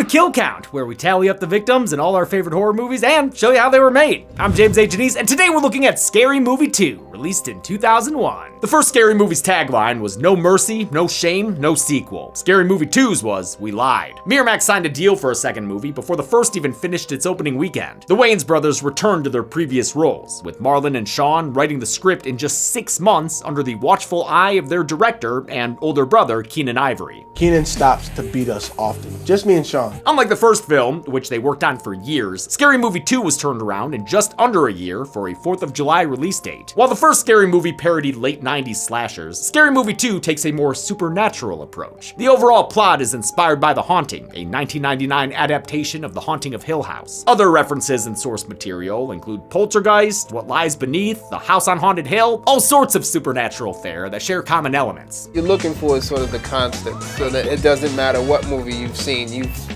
Kill Count, where we tally up the victims in all our favorite horror movies and show you how they were made. I'm James A. Janice, and today we're looking at Scary Movie 2, released in 2001. The first Scary Movie's tagline was "No mercy, no shame, no sequel." Scary Movie 2's was "We lied." Miramax signed a deal for a second movie before the first even finished its opening weekend. The Wayans brothers returned to their previous roles, with Marlon and Sean writing the script in just 6 months under the watchful eye of their director and older brother, Keenan Ivory. Keenan stops to beat us often, just me and Sean. Unlike the first film, which they worked on for years, Scary Movie 2 was turned around in just under a year for a 4th of July release date. While the first Scary Movie parodied late 90s slashers, Scary Movie 2 takes a more supernatural approach. The overall plot is inspired by The Haunting, a 1999 adaptation of The Haunting of Hill House. Other references in source material include Poltergeist, What Lies Beneath, The House on Haunted Hill, all sorts of supernatural fare that share common elements. You're looking for sort of the constant, so that it doesn't matter what movie you've seen,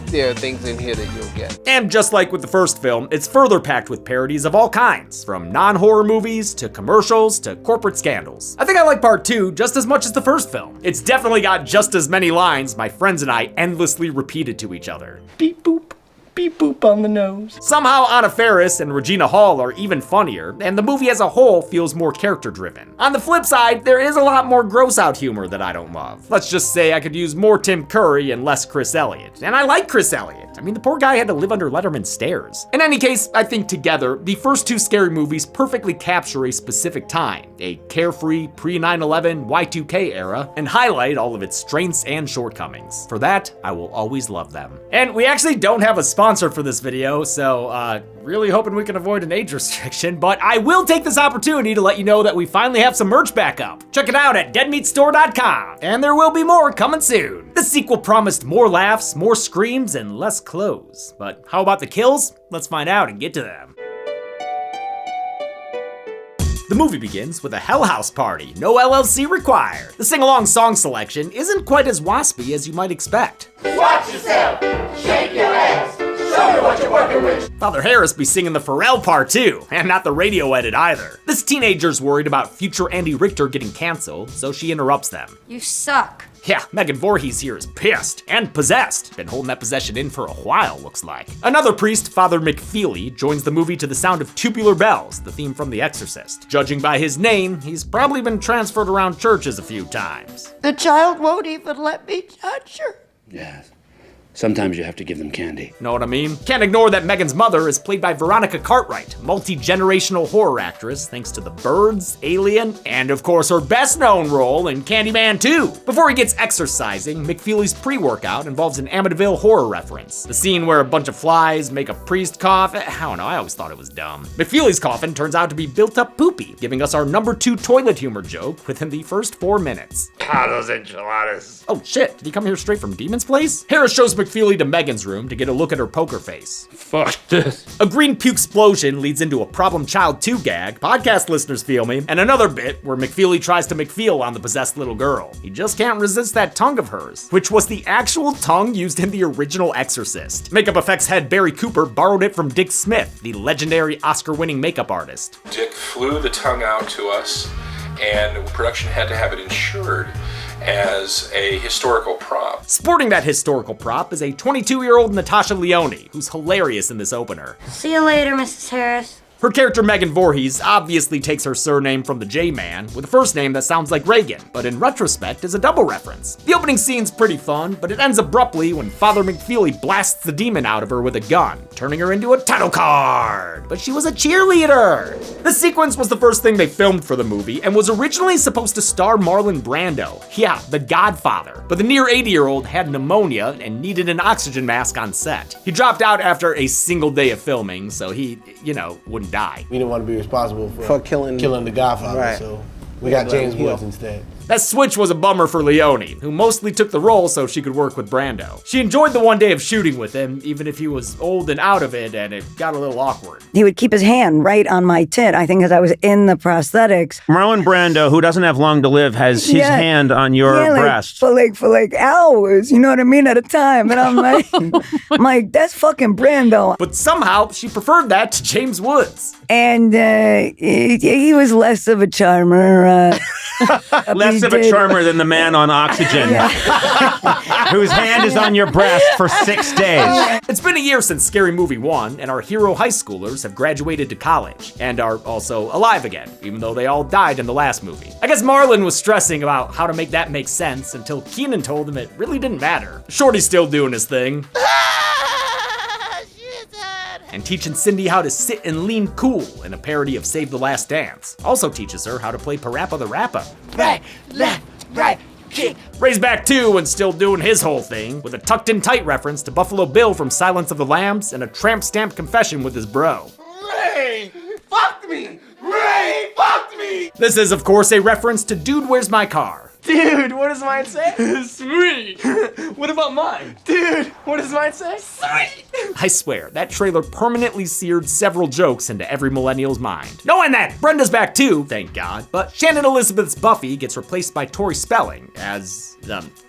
there are things in here that you'll get. And just like with the first film, it's further packed with parodies of all kinds, from non-horror movies to commercials to corporate scandals. I think I like part 2 just as much as the first film. It's definitely got just as many lines my friends and I endlessly repeated to each other. Beep boop. Beep boop on the nose. Somehow Anna Faris and Regina Hall are even funnier, and the movie as a whole feels more character-driven. On the flip side, there is a lot more gross-out humor that I don't love. Let's just say I could use more Tim Curry and less Chris Elliott. And I like Chris Elliott. I mean, the poor guy had to live under Letterman's stairs. In any case, I think together, the first 2 Scary Movies perfectly capture a specific time, a carefree pre-9/11 Y2K era, and highlight all of its strengths and shortcomings. For that, I will always love them. And we actually don't have a sponsor for this video, so really hoping we can avoid an age restriction, but I will take this opportunity to let you know that we finally have some merch back up. Check it out at deadmeatstore.com, and there will be more coming soon. The sequel promised more laughs, more screams, and less clothes. But how about the kills? Let's find out and get to them. The movie begins with a Hell House party, no LLC required. The sing-along song selection isn't quite as waspy as you might expect. Watch yourself, shake your ass, show me what you're working with. Father Harris be singing the Pharrell part too, and not the radio edit either. This teenager's worried about future Andy Richter getting canceled, so she interrupts them. You suck. Yeah, Megan Voorhees here is pissed and possessed. Been holding that possession in for a while, looks like. Another priest, Father McFeely, joins the movie to the sound of Tubular Bells, the theme from The Exorcist. Judging by his name, he's probably been transferred around churches a few times. The child won't even let me touch her. Yes. Sometimes you have to give them candy. Know what I mean? Can't ignore that Megan's mother is played by Veronica Cartwright, multi-generational horror actress thanks to The Birds, Alien, and of course her best-known role in Candyman 2. Before he gets exercising, McFeely's pre-workout involves an Amityville horror reference. The scene where a bunch of flies make a priest cough, I don't know, I always thought it was dumb. McFeely's coffin turns out to be built-up poopy, giving us our number 2 toilet humor joke within the first 4 minutes. Ah, those enchiladas. Oh shit, did he come here straight from Demon's Place? Harris shows McFeely to Megan's room to get a look at her poker face. Fuck this. A green puke explosion leads into a Problem Child 2 gag, podcast listeners feel me, and another bit where McFeely tries to McFeel on the possessed little girl. He just can't resist that tongue of hers, which was the actual tongue used in the original Exorcist. Makeup effects head Barry Cooper borrowed it from Dick Smith, the legendary Oscar-winning makeup artist. Dick flew the tongue out to us, and production had to have it insured as a historical prop. Sporting that historical prop is a 22-year-old Natasha Lyonne, who's hilarious in this opener. See you later, Mrs. Harris. Her character Megan Voorhees obviously takes her surname from the J-Man, with a first name that sounds like Reagan, but in retrospect is a double reference. The opening scene's pretty fun, but it ends abruptly when Father McFeely blasts the demon out of her with a gun, turning her into a title card. But she was a cheerleader! The sequence was the first thing they filmed for the movie, and was originally supposed to star Marlon Brando. Yeah, the Godfather. But the near 80-year-old had pneumonia and needed an oxygen mask on set. He dropped out after a single day of filming, so he, wouldn't die. We didn't want to be responsible for killing the Godfather, right. So we got James Woods instead. That switch was a bummer for Leone, who mostly took the role so she could work with Brando. She enjoyed the one day of shooting with him, even if he was old and out of it, and it got a little awkward. He would keep his hand right on my tit, I think, because I was in the prosthetics. Marlon Brando, who doesn't have long to live, has his hand on your breast. For like hours, you know what I mean, at a time. And I'm like, that's fucking Brando. But somehow, she preferred that to James Woods. And he was less of a charmer. Less less of a charmer than the man on oxygen, whose hand is on your breast for 6 days. It's been a year since Scary Movie 1, and our hero high schoolers have graduated to college, and are also alive again, even though they all died in the last movie. I guess Marlon was stressing about how to make that make sense until Keenan told him it really didn't matter. Shorty's still doing his thing. And teaching Cindy how to sit and lean cool in a parody of Save the Last Dance. Also teaches her how to play Parappa the Rappa. Right, left, right, kick. Raised back 2 and still doing his whole thing, with a tucked in tight reference to Buffalo Bill from Silence of the Lambs and a tramp stamp confession with his bro. Ray, fucked me! Ray, fucked me! This is, of course, a reference to Dude, Where's My Car? Dude, what does mine say? Sweet! What about mine? Dude, what does mine say? Sweet! I swear, that trailer permanently seared several jokes into every millennial's mind. Knowing that, Brenda's back too, thank God, but Shannon Elizabeth's Buffy gets replaced by Tori Spelling as,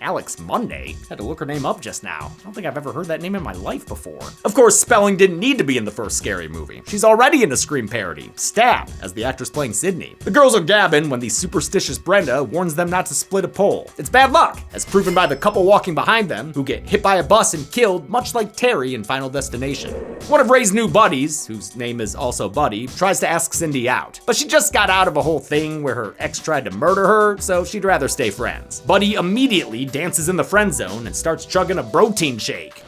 Alex Monday. Had to look her name up just now. I don't think I've ever heard that name in my life before. Of course, Spelling didn't need to be in the first Scary Movie. She's already in a Scream parody, Stab, as the actress playing Sydney. The girls are gabbing when the superstitious Brenda warns them not to split a pole. It's bad luck, as proven by the couple walking behind them, who get hit by a bus and killed, much like Terry in Final Destination. One of Ray's new buddies, whose name is also Buddy, tries to ask Cindy out, but she just got out of a whole thing where her ex tried to murder her, so she'd rather stay friends. Buddy immediately dances in the friend zone and starts chugging a protein shake.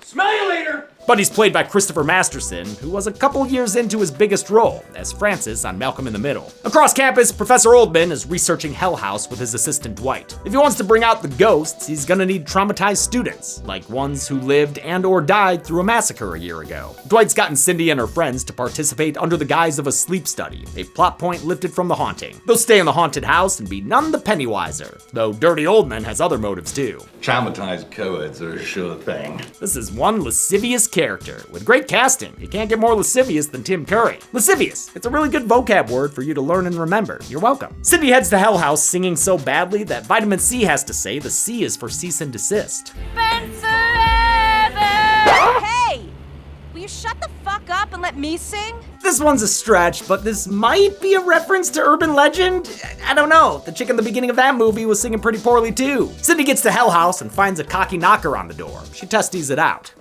Smell you later! Buddy's played by Christopher Masterson, who was a couple years into his biggest role, as Francis on Malcolm in the Middle. Across campus, Professor Oldman is researching Hell House with his assistant Dwight. If he wants to bring out the ghosts, he's gonna need traumatized students, like ones who lived and or died through a massacre a year ago. Dwight's gotten Cindy and her friends to participate under the guise of a sleep study, a plot point lifted from The Haunting. They'll stay in the haunted house and be none the penny wiser, though Dirty Oldman has other motives too. Traumatized co-eds are a sure thing. This is one lascivious character with great casting. You can't get more lascivious than Tim Curry. Lascivious, it's a really good vocab word for you to learn and remember. You're welcome. Cindy heads to Hell House singing so badly that Vitamin C has to say the C is for cease and desist. Hey! Will you shut the fuck up and let me sing? This one's a stretch, but this might be a reference to urban legend. I don't know. The chick in the beginning of that movie was singing pretty poorly too. Cindy gets to Hell House and finds a cocky knocker on the door. She testes it out.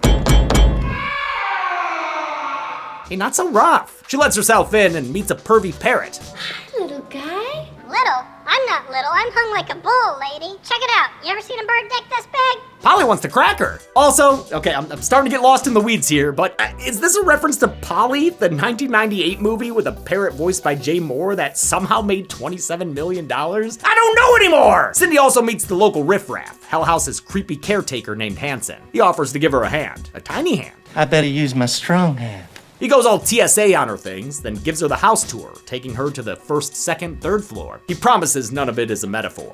Hey, not so rough. She lets herself in and meets a pervy parrot. Hi, little guy. Little? I'm not little. I'm hung like a bull, lady. Check it out. You ever seen a bird dick this big? Polly wants to crack her. Also, okay, I'm starting to get lost in the weeds here, but is this a reference to Polly, the 1998 movie with a parrot voiced by Jay Moore that somehow made $27 million? I don't know anymore! Cindy also meets the local riffraff, Hell House's creepy caretaker named Hanson. He offers to give her a hand, a tiny hand. I better use my strong hand. He goes all TSA on her things, then gives her the house tour, taking her to the first, second, third floor. He promises none of it is a metaphor.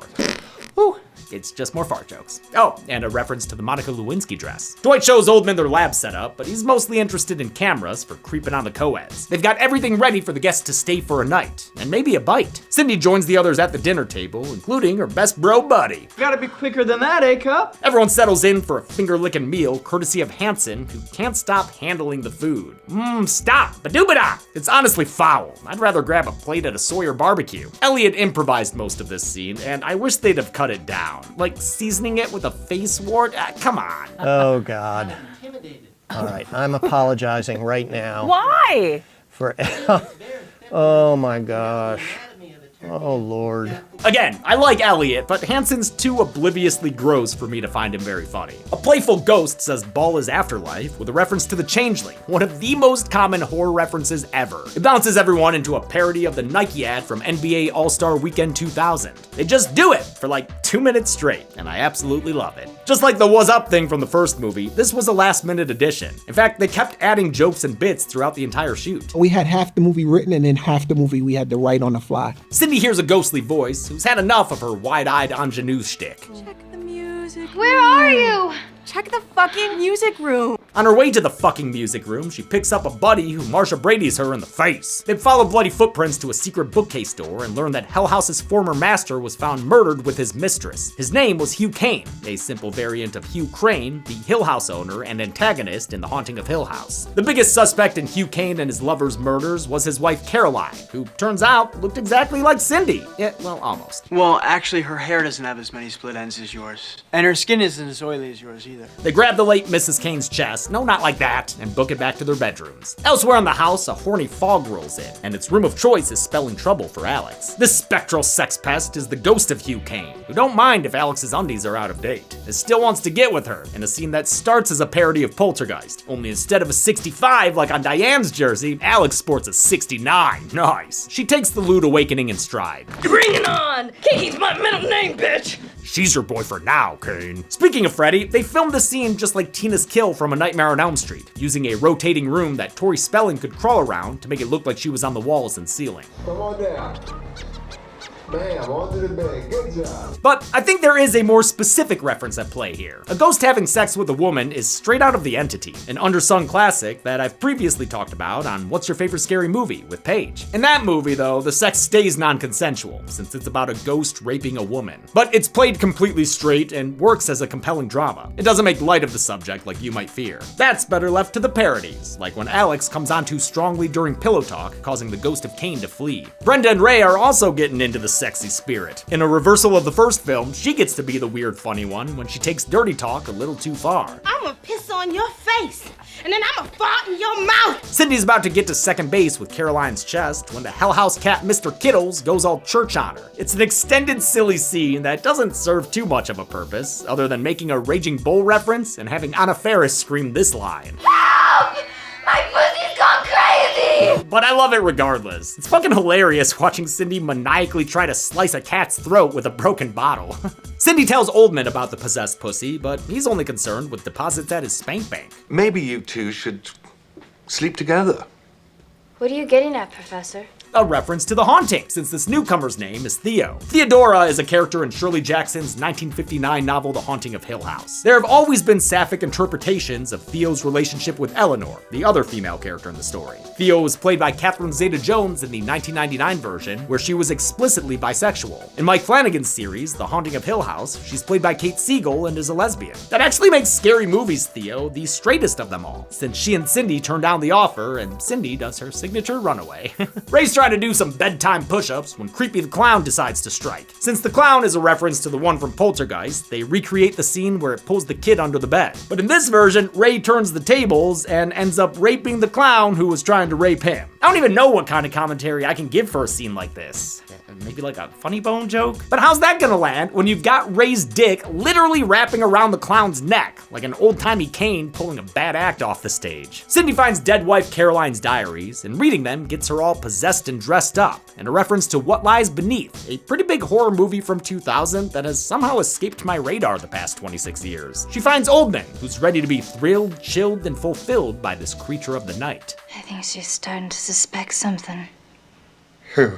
Whew. It's just more fart jokes. Oh, and a reference to the Monica Lewinsky dress. Dwight shows Oldman their lab setup, but he's mostly interested in cameras for creeping on the co-eds. They've got everything ready for the guests to stay for a night, and maybe a bite. Cindy joins the others at the dinner table, including her best bro buddy. Gotta be quicker than that, eh, Cup? Everyone settles in for a finger-licking meal, courtesy of Hanson, who can't stop handling the food. Stop, ba-doo-ba-da! It's honestly foul. I'd rather grab a plate at a Sawyer barbecue. Elliot improvised most of this scene, and I wish they'd have cut it down. Like seasoning it with a face wart? Come on. Oh, God. All right, I'm apologizing right now. Why? For oh, my gosh. Oh, Lord. Again, I like Elliot, but Hanson's too obliviously gross for me to find him very funny. A playful ghost says ball is afterlife with a reference to The Changeling, one of the most common horror references ever. It bounces everyone into a parody of the Nike ad from NBA All-Star Weekend 2000. They just do it for like 2 minutes straight, and I absolutely love it. Just like the "was up" thing from the first movie, this was a last-minute addition. In fact, they kept adding jokes and bits throughout the entire shoot. We had half the movie written and then half the movie we had to write on the fly. Cindy hears a ghostly voice who's had enough of her wide-eyed ingenue shtick. Check the music. Where are you? Check the fucking music room. On her way to the fucking music room, she picks up a buddy who Marsha Brady's her in the face. They follow bloody footprints to a secret bookcase door and learn that Hell House's former master was found murdered with his mistress. His name was Hugh Kane, a simple variant of Hugh Crane, the Hill House owner and antagonist in The Haunting of Hill House. The biggest suspect in Hugh Kane and his lover's murders was his wife Caroline, who turns out looked exactly like Cindy. Yeah, well, almost. Well, actually, her hair doesn't have as many split ends as yours. And her skin isn't as oily as yours either. They grab the late Mrs. Kane's chest, no, not like that, and book it back to their bedrooms. Elsewhere in the house, a horny fog rolls in, and its room of choice is spelling trouble for Alex. This spectral sex pest is the ghost of Hugh Kane, who don't mind if Alex's undies are out of date, and still wants to get with her in a scene that starts as a parody of Poltergeist, only instead of a 65 like on Diane's jersey, Alex sports a 69. Nice. She takes the lewd awakening in stride. Bring it on! Kiki's my middle name, bitch! She's your boyfriend now, Kane. Speaking of Freddy, they filmed the scene just like Tina's kill from A Nightmare on Elm Street, using a rotating room that Tori Spelling could crawl around to make it look like she was on the walls and ceiling. Come on down. Bam, onto the bed. Good job. But I think there is a more specific reference at play here. A ghost having sex with a woman is straight out of The Entity, an undersung classic that I've previously talked about on What's Your Favorite Scary Movie with Paige. In that movie, though, the sex stays non-consensual, since it's about a ghost raping a woman. But it's played completely straight and works as a compelling drama. It doesn't make light of the subject like you might fear. That's better left to the parodies, like when Alex comes on too strongly during pillow talk, causing the ghost of Kane to flee. Brenda and Ray are also getting into the sexy spirit. In a reversal of the first film, she gets to be the weird funny one when she takes dirty talk a little too far. I'ma piss on your face, and then I'ma fart in your mouth! Cindy's about to get to second base with Caroline's chest when the Hell House cat Mr. Kittles goes all church on her. It's an extended silly scene that doesn't serve too much of a purpose, other than making a Raging Bull reference and having Anna Faris scream this line. Help! My pussy's gone crazy! But I love it regardless. It's fucking hilarious watching Cindy maniacally try to slice a cat's throat with a broken bottle. Cindy tells Oldman about the possessed pussy, but he's only concerned with deposits at his spank bank. Maybe you two should sleep together. What are you getting at, Professor? A reference to The Haunting, since this newcomer's name is Theo. Theodora is a character in Shirley Jackson's 1959 novel The Haunting of Hill House. There have always been sapphic interpretations of Theo's relationship with Eleanor, the other female character in the story. Theo was played by Catherine Zeta-Jones in the 1999 version, where she was explicitly bisexual. In Mike Flanagan's series, The Haunting of Hill House, she's played by Kate Siegel and is a lesbian. That actually makes Scary Movie's Theo the straightest of them all, since she and Cindy turn down the offer and Cindy does her signature runaway. Ray's trying to do some bedtime push-ups when Creepy the Clown decides to strike. Since the clown is a reference to the one from Poltergeist, they recreate the scene where it pulls the kid under the bed. But in this version, Ray turns the tables and ends up raping the clown who was trying to rape him. I don't even know what kind of commentary I can give for a scene like this. Maybe like a funny bone joke? But how's that gonna land when you've got Ray's dick literally wrapping around the clown's neck, like an old-timey Kane pulling a bad act off the stage? Cindy finds dead wife Caroline's diaries, and reading them gets her all possessed and dressed up, and a reference to What Lies Beneath, a pretty big horror movie from 2000 that has somehow escaped my radar the past 26 years. She finds Oldman, who's ready to be thrilled, chilled, and fulfilled by this creature of the night. I think she's starting to suspect something. Who?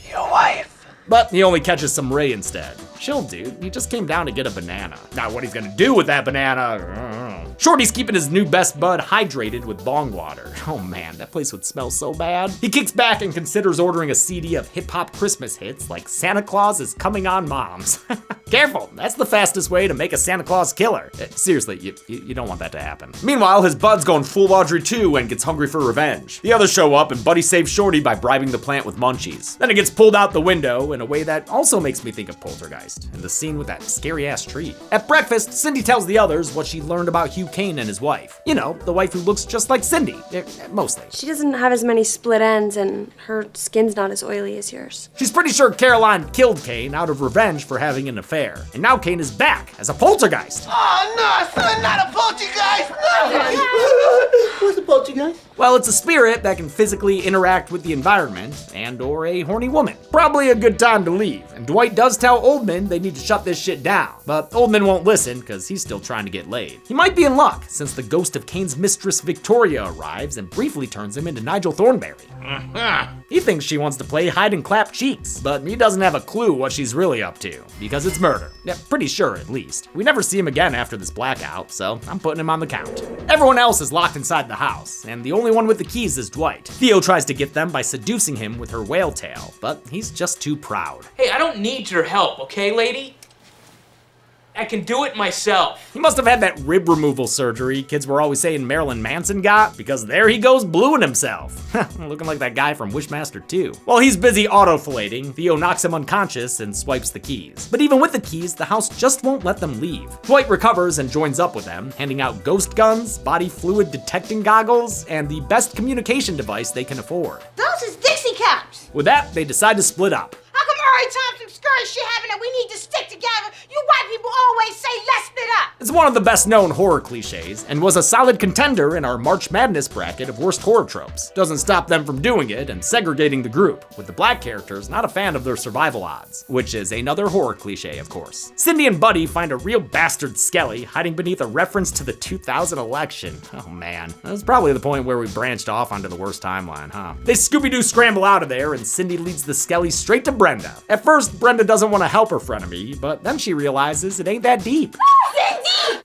Your wife. But he only catches some Ray instead. Chill, dude. He just came down to get a banana. Now what he's gonna do with that banana, I don't know. Shorty's keeping his new best bud hydrated with bong water. Oh man, that place would smell so bad. He kicks back and considers ordering a CD of hip-hop Christmas hits like Santa Claus is Coming on Moms. Careful, that's the fastest way to make a Santa Claus killer. Seriously, you don't want that to happen. Meanwhile, his bud's going full Audrey too and gets hungry for revenge. The others show up and Buddy saves Shorty by bribing the plant with munchies. Then it gets pulled out the window in a way that also makes me think of Poltergeist and the scene with that scary ass tree. At breakfast, Cindy tells the others what she learned about Hugh Kane and his wife. You know, the wife who looks just like Cindy, mostly. She doesn't have as many split ends and her skin's not as oily as yours. She's pretty sure Caroline killed Kane out of revenge for having an affair. And now Kane is back as a poltergeist. Oh no, son, not a poltergeist! No! What's a poltergeist? Well, it's a spirit that can physically interact with the environment and/or a horny woman. Probably a good time to leave, and Dwight does tell Oldman they need to shut this shit down, but Oldman won't listen because he's still trying to get laid. He might be in luck since the ghost of Kane's mistress Victoria arrives and briefly turns him into Nigel Thornberry. He thinks she wants to play hide and clap cheeks, but he doesn't have a clue what she's really up to, because it's murder. Yeah, pretty sure at least. We never see him again after this blackout, so I'm putting him on the count. Everyone else is locked inside the house, and the only one with the keys is Dwight. Theo tries to get them by seducing him with her whale tail, but he's just too proud. Hey, I don't need your help, okay, lady? I can do it myself. He must have had that rib removal surgery kids were always saying Marilyn Manson got, because there he goes bluing himself. Looking like that guy from Wishmaster 2. While he's busy auto-filleting, Theo knocks him unconscious and swipes the keys. But even with the keys, the house just won't let them leave. Dwight recovers and joins up with them, handing out ghost guns, body fluid detecting goggles, and the best communication device they can afford. Those is Dixie cups. With that, they decide to split up. How come every time some scurry shit happen that we need to stick together, you white people always say let's split up? It's one of the best known horror cliches, and was a solid contender in our March Madness bracket of worst horror tropes. Doesn't stop them from doing it and segregating the group, with the black characters not a fan of their survival odds, which is another horror cliche, of course. Cindy and Buddy find a real bastard Skelly hiding beneath a reference to the 2000 election. Oh man, that was probably the point where we branched off onto the worst timeline, huh? They Scooby-Doo scramble out of there, and Cindy leads the Skelly straight to Brenda. At first, Brenda doesn't want to help her frenemy, but then she realizes it ain't that deep. Cindy!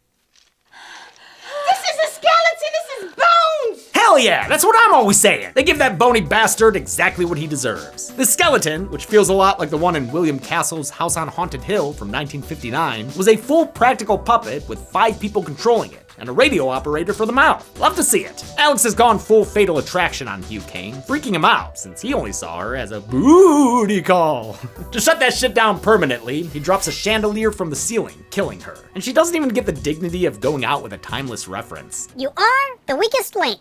This is a skeleton, this is bones! Hell yeah, that's what I'm always saying. They give that bony bastard exactly what he deserves. The skeleton, which feels a lot like the one in William Castle's House on Haunted Hill from 1959, was a full practical puppet with 5 people controlling it, and a radio operator for the mouth. Love to see it. Alex has gone full Fatal Attraction on Hugh Kane, freaking him out since he only saw her as a booty call. To shut that shit down permanently, he drops a chandelier from the ceiling, killing her. And she doesn't even get the dignity of going out with a timeless reference. You are the weakest link.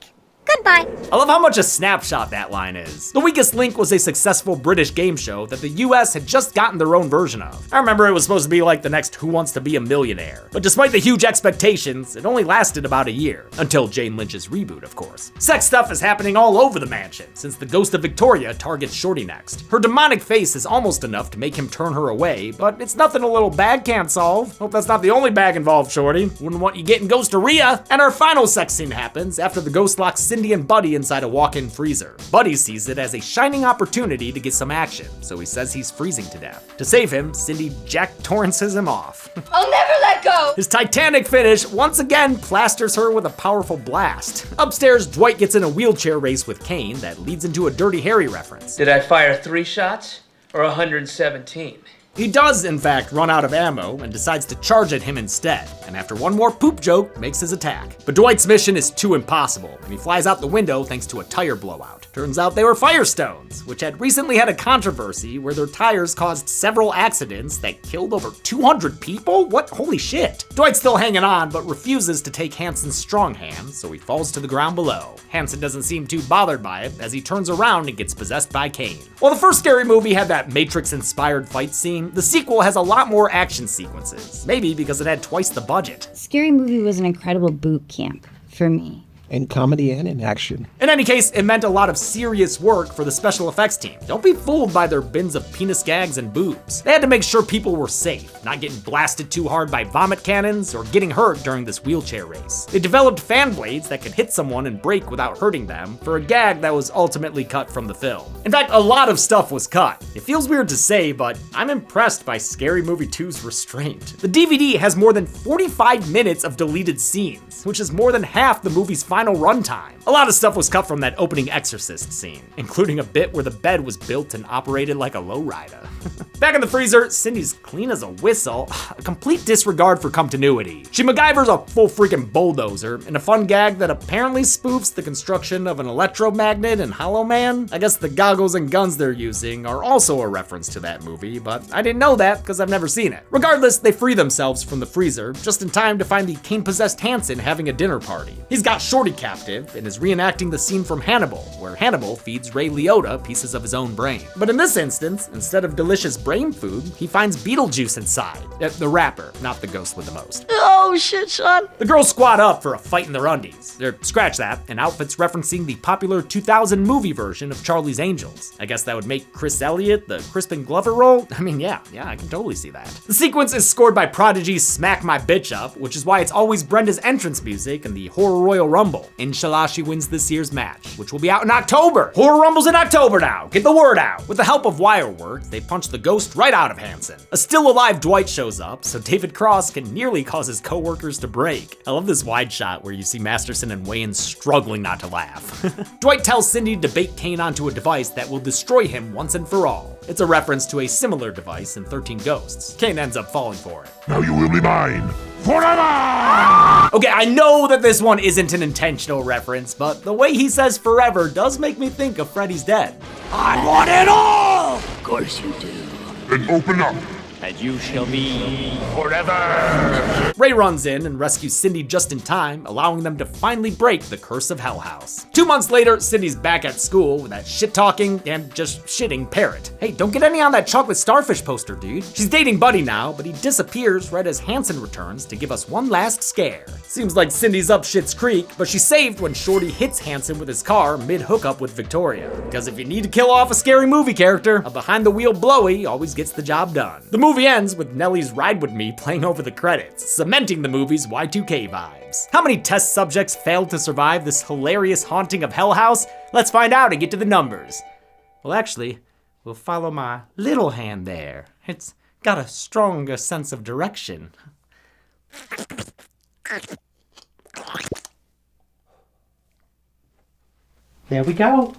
Goodbye. I love how much a snapshot that line is. The Weakest Link was a successful British game show that the US had just gotten their own version of. I remember it was supposed to be like the next Who Wants to Be a Millionaire, but despite the huge expectations, it only lasted about a year. Until Jane Lynch's reboot, of course. Sex stuff is happening all over the mansion, since the ghost of Victoria targets Shorty next. Her demonic face is almost enough to make him turn her away, but it's nothing a little bag can't solve. Hope that's not the only bag involved, Shorty. Wouldn't want you getting ghosteria. And our final sex scene happens after the ghost locks Cindy and Buddy inside a walk-in freezer. Buddy sees it as a shining opportunity to get some action, so he says he's freezing to death. To save him, Cindy Jack Torrances him off. I'll never let go! His Titanic finish once again plasters her with a powerful blast. Upstairs, Dwight gets in a wheelchair race with Kane that leads into a Dirty Harry reference. Did I fire 3 shots or 117? He does, in fact, run out of ammo and decides to charge at him instead, and after one more poop joke, makes his attack. But Dwight's mission is too impossible, and he flies out the window thanks to a tire blowout. Turns out they were Firestones, which had recently had a controversy where their tires caused several accidents that killed over 200 people? What? Holy shit. Dwight's still hanging on, but refuses to take Hanson's strong hand, so he falls to the ground below. Hanson doesn't seem too bothered by it as he turns around and gets possessed by Kane. While the first Scary Movie had that Matrix-inspired fight scene, the sequel has a lot more action sequences, maybe because it had twice the budget. Scary Movie was an incredible boot camp for me. In comedy and in action. In any case, it meant a lot of serious work for the special effects team. Don't be fooled by their bins of penis gags and boobs. They had to make sure people were safe, not getting blasted too hard by vomit cannons or getting hurt during this wheelchair race. They developed fan blades that could hit someone and break without hurting them for a gag that was ultimately cut from the film. In fact, a lot of stuff was cut. It feels weird to say, but I'm impressed by Scary Movie 2's restraint. The DVD has more than 45 minutes of deleted scenes, which is more than half the movie's final runtime. A lot of stuff was cut from that opening Exorcist scene, including a bit where the bed was built and operated like a lowrider. Back in the freezer, Cindy's clean as a whistle, a complete disregard for continuity. She MacGyvers a full freaking bulldozer in a fun gag that apparently spoofs the construction of an electromagnet in Hollow Man. I guess the goggles and guns they're using are also a reference to that movie, but I didn't know that because I've never seen it. Regardless, they free themselves from the freezer just in time to find the Kane-possessed Hanson having a dinner party. He's got Shorty captive and is reenacting the scene from Hannibal, where Hannibal feeds Ray Liotta pieces of his own brain. But in this instance, instead of delicious brain food, he finds Beetlejuice inside. The rapper, not the ghost with the most. Oh shit, Sean. The girls squad up for a fight in their undies. Scratch that, in outfits referencing the popular 2000 movie version of Charlie's Angels. I guess that would make Chris Elliott the Crispin Glover role? I mean, yeah, I can totally see that. The sequence is scored by Prodigy's Smack My Bitch Up, which is why it's always Brenda's entrance music in the Horror Royal Rumble. Inshallah, she wins this year's match, which will be out in October. Horror Rumble's in October now. Get the word out. With the help of wire work, they punch the ghost right out of Hanson. A still alive Dwight shows up, so David Cross can nearly cause his coworkers to break. I love this wide shot where you see Masterson and Wayans struggling not to laugh. Dwight tells Cindy to bait Kane onto a device that will destroy him once and for all. It's a reference to a similar device in 13 Ghosts. Kane ends up falling for it. Now you will be mine forever! Okay, I know that this one isn't an intentional reference, but the way he says forever does make me think of Freddy's Dead. I want it all! Of course you do. Then open up. And you shall be forever. Ray runs in and rescues Cindy just in time, allowing them to finally break the curse of Hell House. 2 months later, Cindy's back at school with that shit-talking and just shitting parrot. Hey, don't get any on that chocolate starfish poster, dude. She's dating Buddy now, but he disappears right as Hanson returns to give us one last scare. Seems like Cindy's up Schitt's Creek, but she's saved when Shorty hits Hanson with his car mid-hookup with Victoria. Because if you need to kill off a scary movie character, a behind-the-wheel blowy always gets the job done. The movie ends with Nellie's Ride With Me playing over the credits, cementing the movie's Y2K vibes. How many test subjects failed to survive this hilarious haunting of Hell House? Let's find out and get to the numbers. Well, actually, we'll follow my little hand there. It's got a stronger sense of direction. There we go.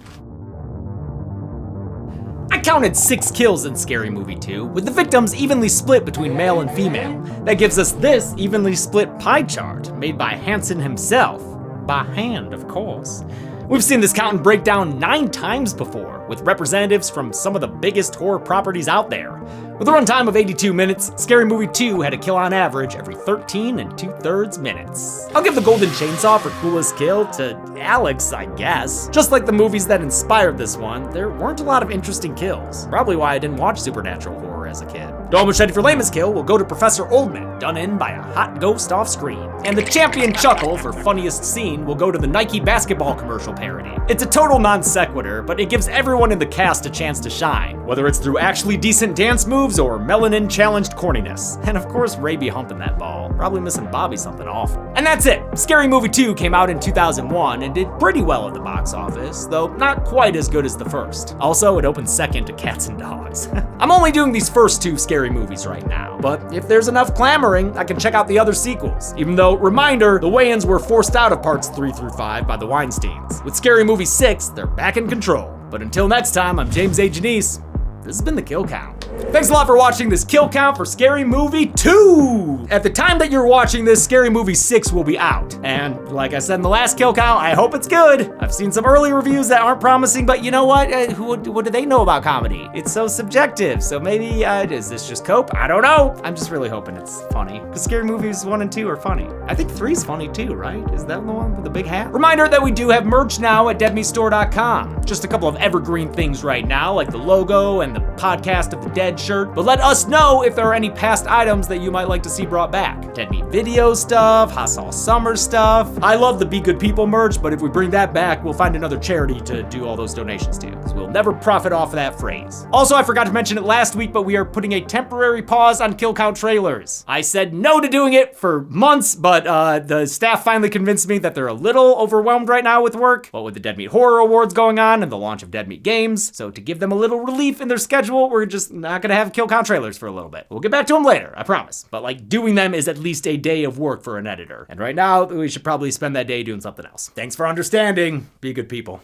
I counted 6 kills in Scary Movie 2, with the victims evenly split between male and female. That gives us this evenly split pie chart, made by Hanson himself. By hand, of course. We've seen this count and breakdown 9 times before, with representatives from some of the biggest horror properties out there. With a runtime of 82 minutes, Scary Movie 2 had a kill on average every 13 2/3 minutes. I'll give the Golden Chainsaw for coolest kill to Alex, I guess. Just like the movies that inspired this one, there weren't a lot of interesting kills. Probably why I didn't watch supernatural horror as a kid. Dole Machete for lamest kill will go to Professor Oldman, done in by a hot ghost off screen. And the champion chuckle for funniest scene will go to the Nike basketball commercial parody. It's a total non sequitur, but it gives everyone in the cast a chance to shine, whether it's through actually decent dance moves or melanin challenged corniness. And of course, Ray be humping that ball, probably missing Bobby something awful. And that's it. Scary Movie 2 came out in 2001 and did pretty well at the box office, though not quite as good as the first. Also, it opened second to Cats and Dogs. I'm only doing these first 2 scary movies right now, but if there's enough clamoring, I can check out the other sequels. Even though, reminder, the Wayans were forced out of parts 3 through 5 by the Weinsteins. With Scary Movie 6, they're back in control. But until next time, I'm James A. Janice. This has been The Kill Count. Thanks a lot for watching this Kill Count for Scary Movie 2! At the time that you're watching this, Scary Movie 6 will be out. And like I said in the last Kill Count, I hope it's good. I've seen some early reviews that aren't promising, but you know what? What do they know about comedy? It's so subjective, so maybe, is this just cope? I don't know. I'm just really hoping it's funny. Because Scary Movies 1 and 2 are funny. I think 3's funny too, right? Is that the one with the big hat? Reminder that we do have merch now at deadmeatstore.com. Just a couple of evergreen things right now, like the logo and the Podcast of the Dead shirt, but let us know if there are any past items that you might like to see brought back. Dead Meat video stuff, Hot Sauce Summer stuff. I love the Be Good People merch, but if we bring that back, we'll find another charity to do all those donations to, because we'll never profit off of that phrase. Also, I forgot to mention it last week, but we are putting a temporary pause on Kill Count trailers. I said no to doing it for months, but the staff finally convinced me that they're a little overwhelmed right now with work, what with the Dead Meat Horror Awards going on and the launch of Dead Meat Games. So to give them a little relief in their schedule, we're just not gonna have Kill Count trailers for a little bit. We'll get back to them later, I promise. But like, doing them is at least a day of work for an editor. And right now, we should probably spend that day doing something else. Thanks for understanding. Be good people.